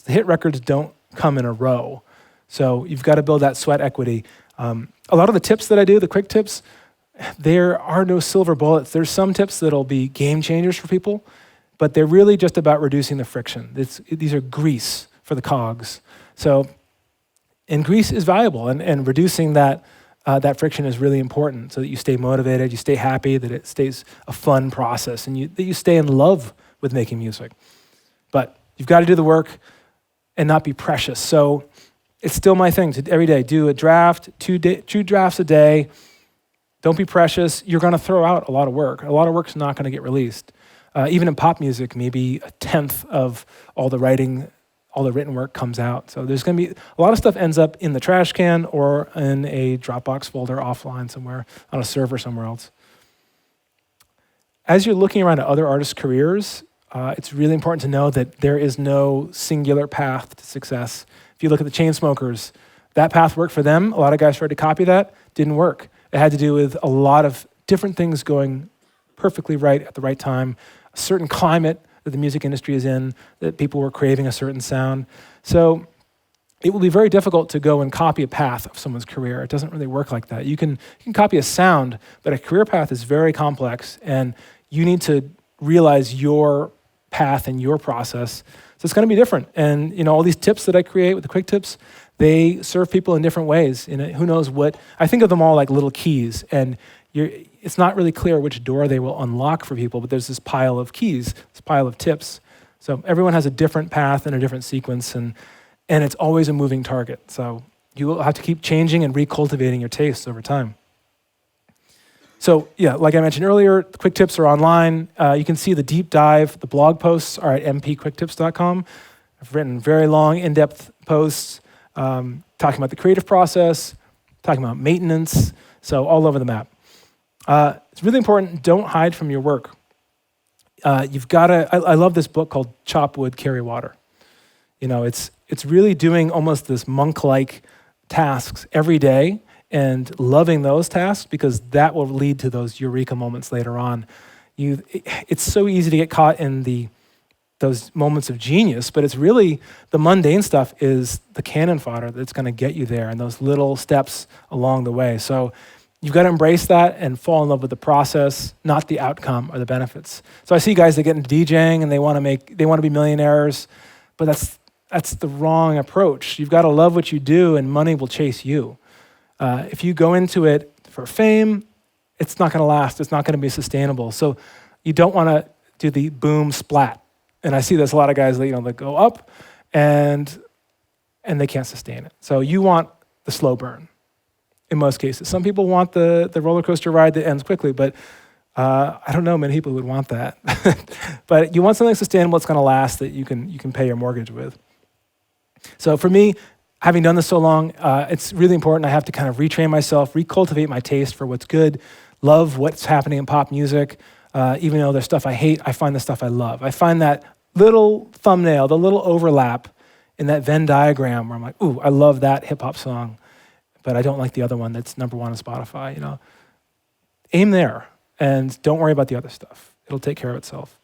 The hit records don't come in a row. So you've got to build that sweat equity. A lot of the tips that I do, the quick tips, there are no silver bullets. There's some tips that'll be game changers for people, but they're really just about reducing the friction. These are grease for the cogs. And grease is valuable, and reducing that friction is really important so that you stay motivated, you stay happy, that it stays a fun process, and that you stay in love with making music. But you've got to do the work and not be precious. So it's still my thing to every day do a draft, two drafts a day. Don't be precious. You're going to throw out a lot of work. A lot of work's not going to get released. Even in pop music, maybe a tenth of all the written work comes out. So there's going to be a lot of stuff ends up in the trash can or in a Dropbox folder offline somewhere on a server somewhere else. As you're looking around at other artists' careers, it's really important to know that there is no singular path to success. If you look at the Chainsmokers, that path worked for them. A lot of guys tried to copy that, didn't work. It had to do with a lot of different things going perfectly right at the right time, a certain climate that the music industry is in, that people were craving a certain sound. So it will be very difficult to go and copy a path of someone's career. It doesn't really work like that. You can copy a sound, but a career path is very complex, and you need to realize your path and your process. So it's going to be different. And all these tips that I create with the quick tips, they serve people in different ways. Who knows what? I think of them all like little keys, and it's not really clear which door they will unlock for people, but there's this pile of keys, this pile of tips. So everyone has a different path and a different sequence, and it's always a moving target. So you will have to keep changing and recultivating your tastes over time. So yeah, like I mentioned earlier, the quick tips are online. You can see the deep dive. The blog posts are at mpquicktips.com. I've written very long, in-depth posts talking about the creative process, talking about maintenance, so all over the map. It's really important, don't hide from your work. You've got to, I love this book called Chop Wood, Carry Water. It's really doing almost this monk-like tasks every day and loving those tasks, because that will lead to those eureka moments later on. It's so easy to get caught in those moments of genius, but it's really the mundane stuff is the cannon fodder that's going to get you there, and those little steps along the way. So you've got to embrace that and fall in love with the process, not the outcome or the benefits. So I see guys that get into DJing and they want to be millionaires, but that's the wrong approach. You've got to love what you do, and money will chase you. If you go into it for fame, it's not going to last. It's not going to be sustainable. So you don't want to do the boom splat. And I see there's a lot of guys that go up and they can't sustain it. So you want the slow burn in most cases. Some people want the roller coaster ride that ends quickly, but I don't know many people who would want that. But you want something sustainable that's going to last, that you can pay your mortgage with. So for me, having done this so long, it's really important. I have to kind of retrain myself, recultivate my taste for what's good, love what's happening in pop music. Even though there's stuff I hate, I find the stuff I love. I find that little thumbnail, the little overlap in that Venn diagram where I'm like, ooh, I love that hip hop song, but I don't like the other one that's #1 on Spotify. Aim there and don't worry about the other stuff. It'll take care of itself.